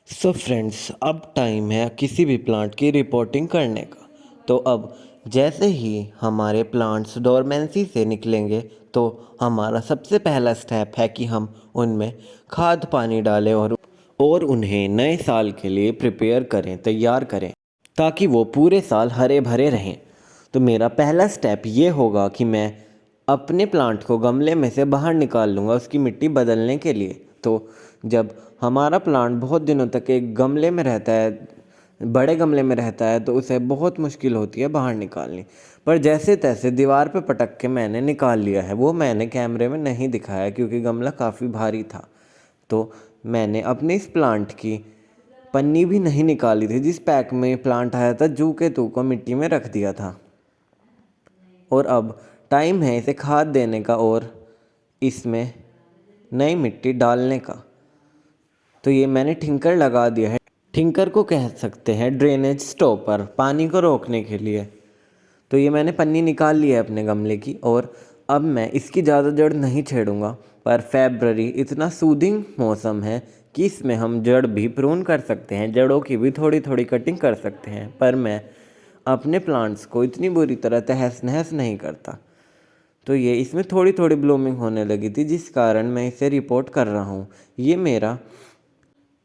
So friends, अब time है किसी भी प्लांट की रिपोर्टिंग करने का। तो अब जैसे ही हमारे प्लांट्स डोरमेंसी से निकलेंगे तो हमारा सबसे पहला स्टेप है कि हम उनमें खाद पानी डालें और उन्हें नए साल के लिए प्रिपेयर करें, तैयार करें, ताकि वो पूरे साल हरे भरे रहें। तो मेरा पहला स्टेप ये होगा कि मैं अपने प्लांट को गमले में से बाहर निकाल लूँगा उसकी मिट्टी बदलने के लिए। तो जब हमारा प्लांट बहुत दिनों तक एक गमले में रहता है, बड़े गमले में रहता है, तो उसे बहुत मुश्किल होती है बाहर निकालनी। पर जैसे तैसे दीवार पे पटक के मैंने निकाल लिया है। वो मैंने कैमरे में नहीं दिखाया क्योंकि गमला काफ़ी भारी था। तो मैंने अपने इस प्लांट की पन्नी भी नहीं निकाली थी जिस पैक में प्लांट आया था, जू के तू को मिट्टी में रख दिया था। और अब टाइम है इसे खाद देने का और इसमें नई मिट्टी डालने का। तो ये मैंने ठिंकर लगा दिया है। ठिंकर को कह सकते हैं ड्रेनेज स्टॉपर, पानी को रोकने के लिए। तो ये मैंने पन्नी निकाल ली है अपने गमले की और अब मैं इसकी ज़्यादा जड़ नहीं छेड़ूंगा। पर फरवरी इतना सूदिंग मौसम है कि इसमें हम जड़ भी प्रून कर सकते हैं, जड़ों की भी थोड़ी थोड़ी कटिंग कर सकते हैं। पर मैं अपने प्लांट्स को इतनी बुरी तरह तहस नहस नहीं करता। तो ये इसमें थोड़ी थोड़ी ब्लूमिंग होने लगी थी जिस कारण मैं इसे रिपोर्ट कर रहा हूँ। ये मेरा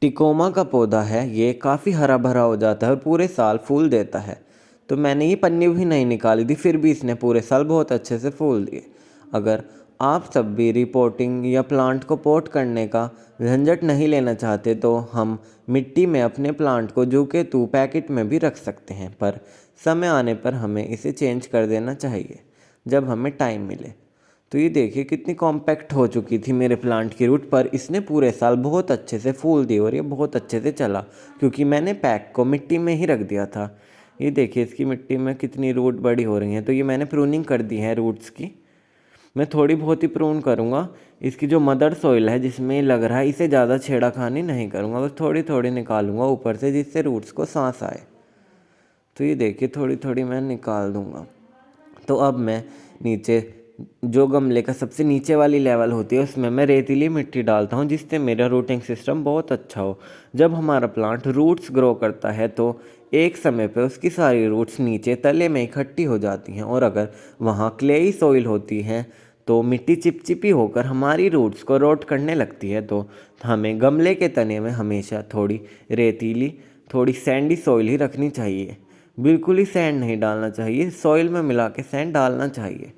टिकोमा का पौधा है, ये काफ़ी हरा भरा हो जाता है और पूरे साल फूल देता है। तो मैंने ये पन्नी भी नहीं निकाली थी, फिर भी इसने पूरे साल बहुत अच्छे से फूल दिए। अगर आप सब भी रिपोर्टिंग या प्लांट को पोट करने का झंझट नहीं लेना चाहते तो हम मिट्टी में अपने प्लांट को जू के तू पैकेट में भी रख सकते हैं। पर समय आने पर हमें इसे चेंज कर देना चाहिए जब हमें टाइम मिले। तो ये देखिए कितनी कॉम्पैक्ट हो चुकी थी मेरे प्लांट की रूट, पर इसने पूरे साल बहुत अच्छे से फूल दिए और ये बहुत अच्छे से चला क्योंकि मैंने पैक को मिट्टी में ही रख दिया था। ये देखिए इसकी मिट्टी में कितनी रूट बड़ी हो रही हैं। तो ये मैंने प्रूनिंग कर दी है रूट्स की। मैं थोड़ी बहुत ही प्रून करूँगा। इसकी जो मदर सॉइल है जिसमें लग रहा है इसे ज़्यादा छेड़ाखानी नहीं करूँगा, बस थोड़ी थोड़ी निकालूंगा ऊपर से जिससे रूट्स को सांस आए। तो ये देखिए थोड़ी थोड़ी मैं निकाल दूँगा। तो अब मैं नीचे जो गमले का सबसे नीचे वाली लेवल होती है उसमें मैं रेतीली मिट्टी डालता हूँ जिससे मेरा रूटिंग सिस्टम बहुत अच्छा हो। जब हमारा प्लांट रूट्स ग्रो करता है तो एक समय पे उसकी सारी रूट्स नीचे तले में इकट्ठी हो जाती हैं और अगर वहाँ क्लेई सॉइल होती है तो मिट्टी चिपचिपी होकर हमारी रूट्स को रोट करने लगती है। तो हमें गमले के तने में हमेशा थोड़ी रेतीली, थोड़ी सैंडी सॉइल ही रखनी चाहिए। बिल्कुल ही सैंड नहीं डालना चाहिए, सॉइल में मिला के सैंड डालना चाहिए।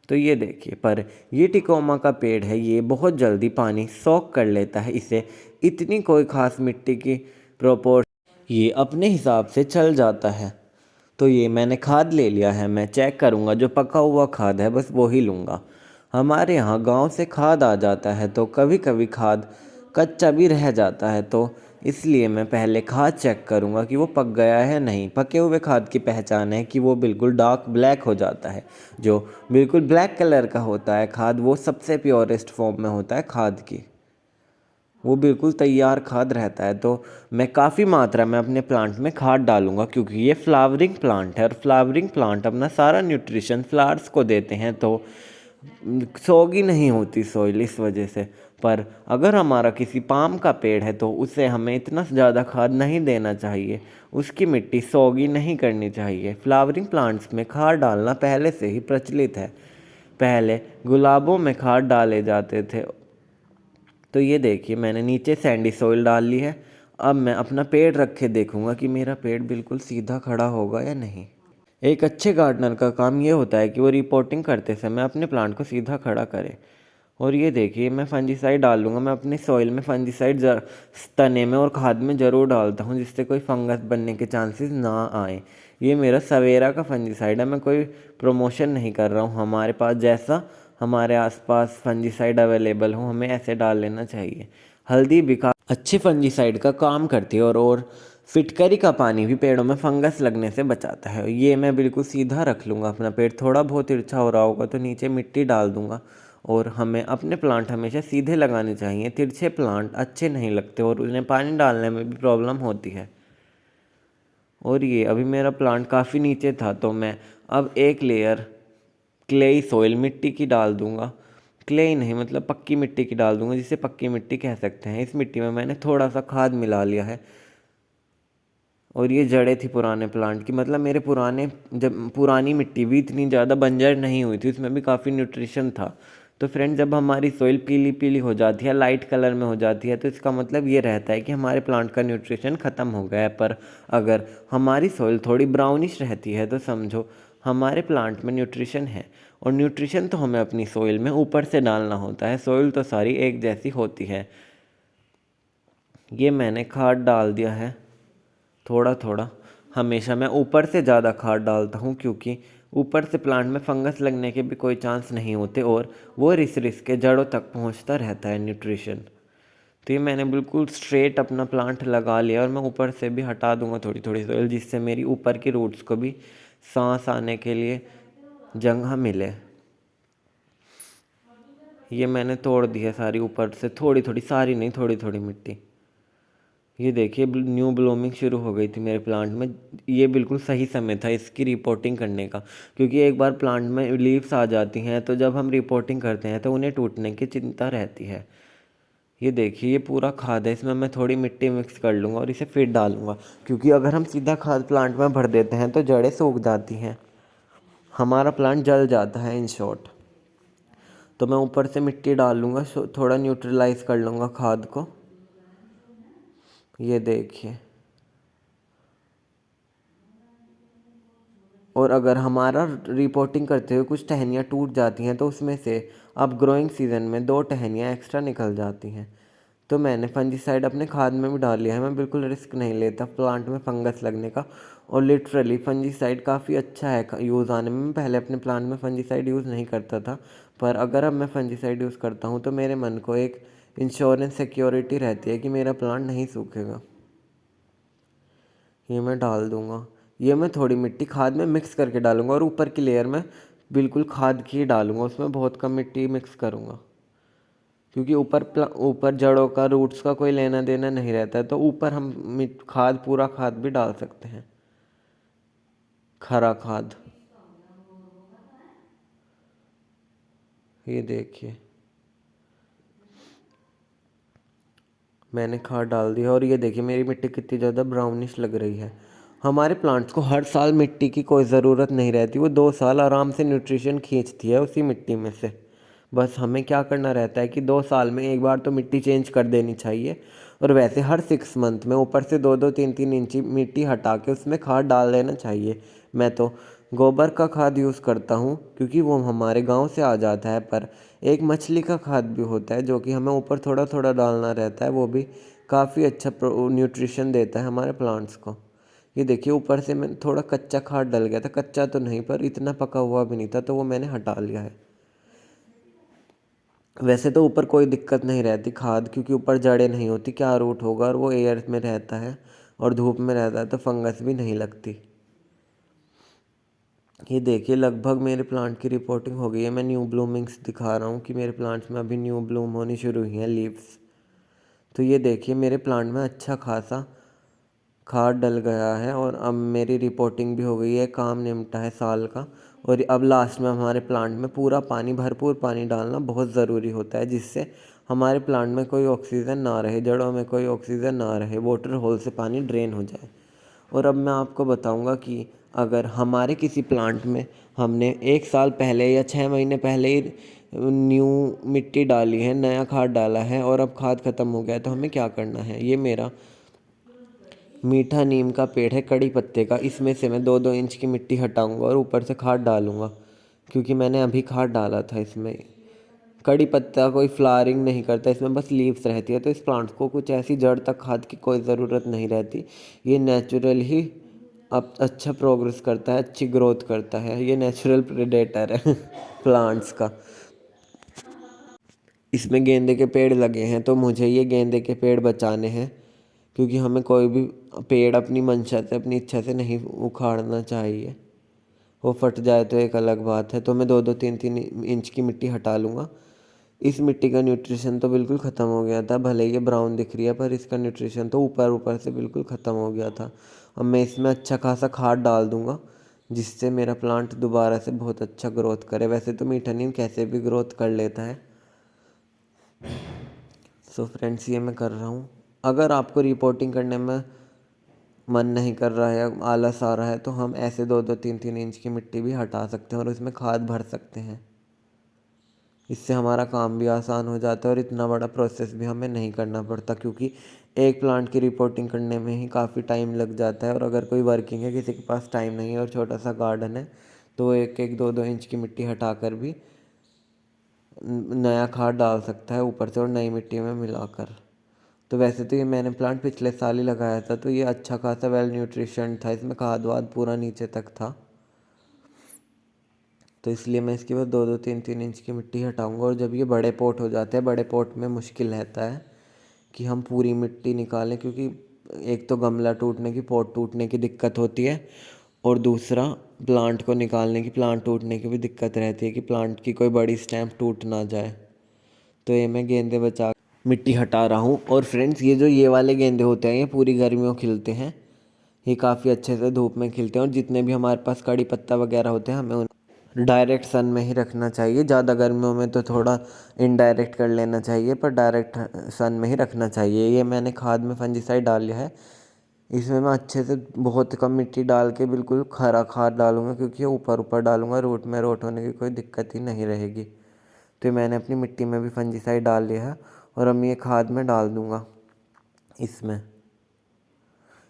तो ये देखिए, पर ये टिकोमा का पेड़ है, ये बहुत जल्दी पानी सोख कर लेता है। इसे इतनी कोई ख़ास मिट्टी की प्रोपोर्शन, ये अपने हिसाब से चल जाता है। तो ये मैंने खाद ले लिया है, मैं चेक करूँगा जो पका हुआ खाद है बस वो ही लूँगा। हमारे यहाँ गांव से खाद आ जाता है तो कभी कभी खाद कच्चा भी रह जाता है, तो इसलिए मैं पहले खाद चेक करूँगा कि वो पक गया है नहीं। पके हुए खाद की पहचान है कि वो बिल्कुल डार्क ब्लैक हो जाता है। जो बिल्कुल ब्लैक कलर का होता है खाद, वो सबसे प्योरेस्ट फॉर्म में होता है खाद की, वो बिल्कुल तैयार खाद रहता है। तो मैं काफ़ी मात्रा में अपने प्लांट में खाद डालूंगा क्योंकि ये फ्लावरिंग प्लांट है और फ्लावरिंग प्लांट अपना सारा न्यूट्रिशन फ्लावर्स को देते हैं, तो सोगी नहीं होती सॉइल इस वजह से। पर अगर हमारा किसी पाम का पेड़ है तो उसे हमें इतना ज़्यादा खाद नहीं देना चाहिए, उसकी मिट्टी सोगी नहीं करनी चाहिए। फ्लावरिंग प्लांट्स में खाद डालना पहले से ही प्रचलित है, पहले गुलाबों में खाद डाले जाते थे। तो ये देखिए मैंने नीचे सैंडी सॉइल डाल ली है। अब मैं अपना पेड़ रख के देखूंगा कि मेरा पेड़ बिल्कुल सीधा खड़ा होगा या नहीं। एक अच्छे गार्डनर का काम ये होता है कि वो रिपोर्टिंग करते समय अपने प्लांट को सीधा खड़ा करे। और ये देखिए मैं फंजीसाइड डाल लूँगा। मैं अपने सॉइल में फंजीसाइड तने में और खाद में ज़रूर डालता हूँ जिससे कोई फंगस बनने के चांसेस ना आए। ये मेरा सवेरा का फंजीसाइड है, मैं कोई प्रमोशन नहीं कर रहा हूँ। हमारे पास जैसा हमारे आसपास फंजीसाइड अवेलेबल हो हमें ऐसे डाल लेना चाहिए। हल्दी भी अच्छे फंजीसाइड का काम करती है और फिटकरी का पानी भी पेड़ों में फंगस लगने से बचाता है। ये मैं बिल्कुल सीधा रख लूँगा अपना पेड़। थोड़ा बहुत तिरछा हो रहा होगा तो नीचे मिट्टी डाल दूँगा। और हमें अपने प्लांट हमेशा सीधे लगाने चाहिए, तिरछे प्लांट अच्छे नहीं लगते और उन्हें पानी डालने में भी प्रॉब्लम होती है। और ये अभी मेरा प्लांट काफ़ी नीचे था तो मैं अब एक लेयर क्लेई सॉइल मिट्टी की डाल दूँगा क्ले ही नहीं, मतलब पक्की मिट्टी की डाल दूंगा, जिसे पक्की मिट्टी कह सकते हैं। इस मिट्टी में मैंने थोड़ा सा खाद मिला लिया है। और ये जड़ें थी पुराने प्लांट की, मतलब मेरे जब पुरानी मिट्टी भी इतनी ज़्यादा बंजर नहीं हुई थी, उसमें भी काफ़ी न्यूट्रिशन था। तो फ्रेंड, जब हमारी सॉइल पीली पीली हो जाती है, लाइट कलर में हो जाती है, तो इसका मतलब ये रहता है कि हमारे प्लांट का न्यूट्रिशन ख़त्म हो गया है। पर अगर हमारी सॉइल थोड़ी ब्राउनिश रहती है तो समझो हमारे प्लांट में न्यूट्रिशन है। और न्यूट्रिशन तो हमें अपनी सॉइल में ऊपर से डालना होता है, सॉइल तो सारी एक जैसी होती है। ये मैंने खाद डाल दिया है थोड़ा थोड़ा। हमेशा मैं ऊपर से ज़्यादा खाद डालता हूँ, क्योंकि ऊपर से प्लांट में फंगस लगने के भी कोई चांस नहीं होते, और वो रिस के जड़ों तक पहुँचता रहता है न्यूट्रिशन। तो ये मैंने बिल्कुल स्ट्रेट अपना प्लांट लगा लिया, और मैं ऊपर से भी हटा दूंगा थोड़ी थोड़ी सोइल, जिससे मेरी ऊपर की रूट्स को भी सांस आने के लिए जगह मिले। ये मैंने तोड़ दी है सारी ऊपर से, थोड़ी थोड़ी, सारी नहीं, थोड़ी थोड़ी मिट्टी। ये देखिए न्यू ब्लूमिंग शुरू हो गई थी मेरे प्लांट में। ये बिल्कुल सही समय था इसकी रिपोर्टिंग करने का, क्योंकि एक बार प्लांट में लीव्स आ जाती हैं तो जब हम रिपोर्टिंग करते हैं तो उन्हें टूटने की चिंता रहती है। ये देखिए ये पूरा खाद है, इसमें मैं थोड़ी मिट्टी मिक्स कर लूँगा और इसे फिर डालूँगा, क्योंकि अगर हम सीधा खाद प्लांट में भर देते हैं तो जड़ें सूख जाती हैं, हमारा प्लांट जल जाता है इन शॉर्ट। तो मैं ऊपर से मिट्टी डाल लूँगा, थोड़ा न्यूट्रलाइज कर लूँगा खाद को। ये देखिए। और अगर हमारा रिपोर्टिंग करते हुए कुछ टहनियाँ टूट जाती हैं तो उसमें से अब ग्रोइंग सीज़न में 2 टहनियाँ एक्स्ट्रा निकल जाती हैं। तो मैंने फंजीसाइड अपने खाद में भी डाल लिया है। मैं बिल्कुल रिस्क नहीं लेता प्लांट में फंगस लगने का, और लिटरली फंजीसाइड काफ़ी अच्छा है यूज़ आने में। मैं पहले अपने प्लांट में फंजीसाइड यूज़ नहीं करता था, पर अगर अब मैं फंजीसाइड यूज़ करता हूँ तो मेरे मन को एक इंश्योरेंस सिक्योरिटी रहती है कि मेरा प्लांट नहीं सूखेगा। ये मैं डाल दूँगा। ये मैं थोड़ी मिट्टी खाद में मिक्स करके डालूँगा, और ऊपर की लेयर में बिल्कुल खाद की ही डालूँगा, उसमें बहुत कम मिट्टी मिक्स करूँगा, क्योंकि ऊपर जड़ों का, रूट्स का कोई लेना देना नहीं रहता है। तो ऊपर हम खाद, पूरा खाद भी डाल सकते हैं, खरा खाद। ये देखिए मैंने खाद डाल दिया, और ये देखिए मेरी मिट्टी कितनी ज़्यादा ब्राउनिश लग रही है। हमारे प्लांट्स को हर साल मिट्टी की कोई ज़रूरत नहीं रहती, वो 2 साल आराम से न्यूट्रिशन खींचती है उसी मिट्टी में से। बस हमें क्या करना रहता है कि 2 साल में एक बार तो मिट्टी चेंज कर देनी चाहिए, और वैसे हर 6 मंथ में ऊपर से 2-2 3-3 इंची मिट्टी हटा के उसमें खाद डाल देना चाहिए। मैं तो गोबर का खाद यूज़ करता हूँ, क्योंकि वो हमारे गांव से आ जाता है। पर एक मछली का खाद भी होता है जो कि हमें ऊपर थोड़ा थोड़ा डालना रहता है, वो भी काफ़ी अच्छा न्यूट्रिशन देता है हमारे प्लांट्स को। ये देखिए ऊपर से मैं थोड़ा कच्चा खाद डल गया था, कच्चा तो नहीं पर इतना पका हुआ भी नहीं था, तो वो मैंने हटा लिया है। वैसे तो ऊपर कोई दिक्कत नहीं रहती खाद, क्योंकि ऊपर जड़ें नहीं होती, क्या रूट होगा, और वो एयर में रहता है और धूप में रहता है, तो फंगस भी नहीं लगती। ये देखिए लगभग मेरे प्लांट की रिपोर्टिंग हो गई है। मैं न्यू ब्लूमिंग्स दिखा रहा हूँ कि मेरे प्लांट्स में अभी न्यू ब्लूम होनी शुरू हुई हैं, लीव्स। तो ये देखिए मेरे प्लांट में अच्छा खासा खाद डल गया है, और अब मेरी रिपोर्टिंग भी हो गई है, काम निपटा है साल का। और अब लास्ट में हमारे प्लांट में पूरा पानी, भरपूर पानी डालना बहुत ज़रूरी होता है, जिससे हमारे प्लांट में कोई ऑक्सीजन ना रहे, जड़ों में कोई ऑक्सीजन ना रहे, वाटर होल से पानी ड्रेन हो जाए। और अब मैं आपको बताऊंगा कि अगर हमारे किसी प्लांट में हमने 1 साल पहले या 6 महीने पहले ही न्यू मिट्टी डाली है, नया खाद डाला है, और अब खाद ख़त्म हो गया है, तो हमें क्या करना है। ये मेरा मीठा नीम का पेड़ है, कड़ी पत्ते का। इसमें से मैं 2-2 इंच की मिट्टी हटाऊंगा और ऊपर से खाद डालूंगा, क्योंकि मैंने अभी खाद डाला था इसमें। कड़ी पत्ता कोई फ्लावरिंग नहीं करता, इसमें बस लीव्स रहती है, तो इस प्लांट को कुछ ऐसी जड़ तक खाद की कोई ज़रूरत नहीं रहती। ये नेचुरल ही अब अच्छा प्रोग्रेस करता है, अच्छी ग्रोथ करता है। ये नेचुरल प्रेडेटर है प्लांट्स का। इसमें गेंदे के पेड़ लगे हैं, तो मुझे ये गेंदे के पेड़ बचाने हैं, क्योंकि हमें कोई भी पेड़ अपनी मंशा से, अपनी इच्छा से नहीं उखाड़ना चाहिए। वो फट जाए तो एक अलग बात है। तो मैं 2-2 3-3 इंच की मिट्टी हटा लूँगा। इस मिट्टी का न्यूट्रिशन तो बिल्कुल ख़त्म हो गया था, भले ये ब्राउन दिख रही है, पर इसका न्यूट्रिशन तो ऊपर ऊपर से बिल्कुल ख़त्म हो गया था। अब मैं इसमें अच्छा खासा खाद डाल दूँगा, जिससे मेरा प्लांट दोबारा से बहुत अच्छा ग्रोथ करे। वैसे तो मीठा नीम कैसे भी ग्रोथ कर लेता है, सो फ्रेंड्स, ये मैं कर रहा हूँ। अगर आपको रिपोर्टिंग करने में मन नहीं कर रहा है या आलस आ रहा है तो हम ऐसे 2-2 3-3 इंच की मिट्टी भी हटा सकते हैं और उसमें खाद भर सकते हैं। इससे हमारा काम भी आसान हो जाता है और इतना बड़ा प्रोसेस भी हमें नहीं करना पड़ता, क्योंकि एक प्लांट की रिपोर्टिंग करने में ही काफ़ी टाइम लग जाता है। और अगर कोई वर्किंग है, किसी के पास टाइम नहीं है और छोटा सा गार्डन है, तो वो 1-1 2-2 इंच की मिट्टी हटा कर भी नया खाद डाल सकता है ऊपर से और नई मिट्टी में मिलाकर। तो वैसे तो ये मैंने प्लांट पिछले साल ही लगाया था, तो ये अच्छा खासा वेल न्यूट्रिशन था, इसमें खाद वाद पूरा नीचे तक था। तो इसलिए मैं इसके बाद 2-2 3-3 इंच की मिट्टी हटाऊंगा। और जब ये बड़े पॉट हो जाते हैं, बड़े पॉट में मुश्किल रहता है कि हम पूरी मिट्टी निकालें, क्योंकि एक तो गमला टूटने की, पॉट टूटने की दिक्कत होती है, और दूसरा प्लांट को निकालने की, प्लांट टूटने की भी दिक्कत रहती है कि प्लांट की कोई बड़ी स्टैम्प टूट ना जाए। तो ये मैं गेंदे बचा मिट्टी हटा रहा हूँ। और फ्रेंड्स, ये जो ये वाले गेंदे होते हैं, ये पूरी गर्मियों खिलते हैं। ये काफ़ी अच्छे से धूप में खिलते हैं। और जितने भी हमारे पास कड़ी पत्ता वगैरह होते हैं, हमें उन डायरेक्ट सन में ही रखना चाहिए। ज़्यादा गर्मियों में तो थोड़ा इनडायरेक्ट कर लेना चाहिए, पर डायरेक्ट सन में ही रखना चाहिए। ये मैंने खाद में फंजीसाइड डाल लिया है। इसमें मैं अच्छे से बहुत कम मिट्टी डाल के बिल्कुल खरा खाद डालूंगा, क्योंकि ये ऊपर ऊपर डालूंगा, रूट में रोट होने की कोई दिक्कत ही नहीं रहेगी। तो मैंने अपनी मिट्टी में भी फंजीसाइड डाल लिया है और अब ये खाद में डाल दूंगा इसमें।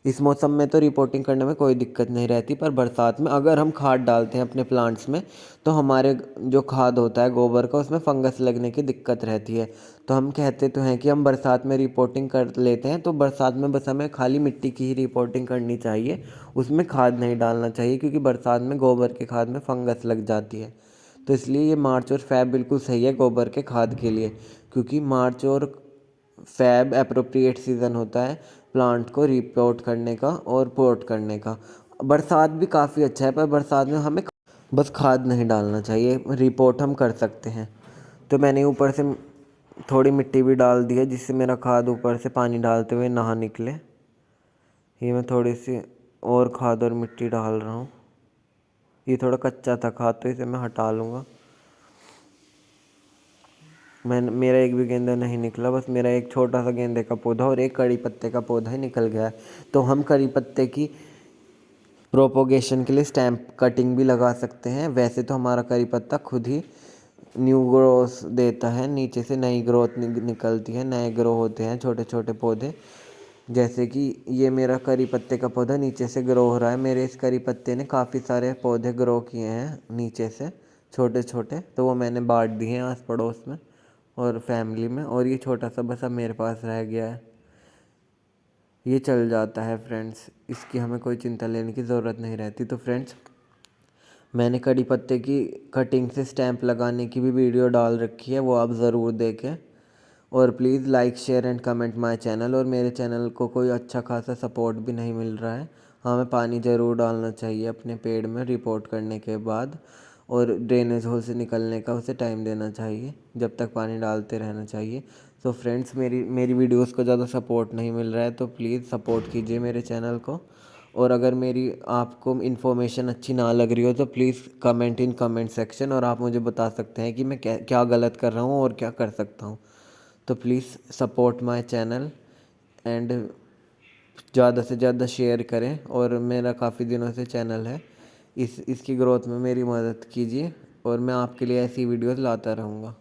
इस मौसम में तो रिपोर्टिंग करने में कोई दिक्कत नहीं रहती, पर बरसात में अगर हम खाद डालते हैं अपने प्लांट्स में, तो हमारे जो खाद होता है गोबर का, उसमें फंगस लगने की दिक्कत रहती है। तो हम कहते तो हैं कि हम बरसात में रिपोर्टिंग कर लेते हैं, तो बरसात में बस हमें खाली मिट्टी की ही रिपोर्टिंग करनी चाहिए, उसमें खाद नहीं डालना चाहिए, क्योंकि बरसात में गोबर के खाद में फंगस लग जाती है। तो इसलिए ये मार्च और फैब बिल्कुल सही है गोबर के खाद के लिए, क्योंकि मार्च और फैब एप्रोप्रिएट सीज़न होता है प्लांट को रिपोर्ट करने का और पोर्ट करने का। बरसात भी काफ़ी अच्छा है, पर बरसात में हमें बस खाद नहीं डालना चाहिए, रिपोर्ट हम कर सकते हैं। तो मैंने ऊपर से थोड़ी मिट्टी भी डाल दी है, जिससे मेरा खाद ऊपर से पानी डालते हुए नहा निकले। ये मैं थोड़ी सी और खाद और मिट्टी डाल रहा हूँ। ये थोड़ा कच्चा था खाद, तो इसे मैं हटा लूँगा। मेरा एक भी गेंदा नहीं निकला, बस मेरा एक छोटा सा गेंदे का पौधा और एक कड़ी पत्ते का पौधा ही निकल गया है। तो हम कड़ी पत्ते की प्रोपोगेशन के लिए स्टैम्प कटिंग भी लगा सकते हैं। वैसे तो हमारा करी पत्ता खुद ही न्यू ग्रोथ देता है, नीचे से नई ग्रोथ निकलती है, नए ग्रो होते हैं छोटे छोटे पौधे। जैसे कि ये मेरा करी पत्ते का पौधा नीचे से ग्रो हो रहा है। मेरे इस करी पत्ते ने काफ़ी सारे पौधे ग्रो किए हैं नीचे से, छोटे छोटे, तो वो मैंने बांट दिए हैं आस पड़ोस में और फैमिली में। और ये छोटा सा बस अब मेरे पास रह गया है। ये चल जाता है फ्रेंड्स, इसकी हमें कोई चिंता लेने की ज़रूरत नहीं रहती। तो फ्रेंड्स, मैंने कड़ी पत्ते की कटिंग से स्टैंप लगाने की भी वीडियो डाल रखी है, वो आप ज़रूर देखें। और please like share and comment my channel. और मेरे चैनल को कोई अच्छा खासा सपोर्ट भी नहीं मिल रहा है। हमें पानी ज़रूर डालना चाहिए अपने पेड़ में रिपोर्ट करने के बाद, और ड्रेनेज होल से निकलने का उसे टाइम देना चाहिए, जब तक पानी डालते रहना चाहिए। सो फ्रेंड्स, मेरी वीडियोस को ज़्यादा सपोर्ट नहीं मिल रहा है, तो प्लीज़ सपोर्ट कीजिए मेरे चैनल को। और अगर मेरी आपको इन्फॉर्मेशन अच्छी ना लग रही हो, तो please comment in comment section, और आप मुझे बता सकते हैं कि मैं क्या क्या गलत कर रहा हूँ और क्या कर सकता हूँ। तो please support my channel and ज़्यादा से ज़्यादा शेयर करें। और मेरा काफ़ी दिनों से चैनल है, इसकी ग्रोथ में मेरी मदद कीजिए, और मैं आपके लिए ऐसी वीडियोस लाता रहूँगा।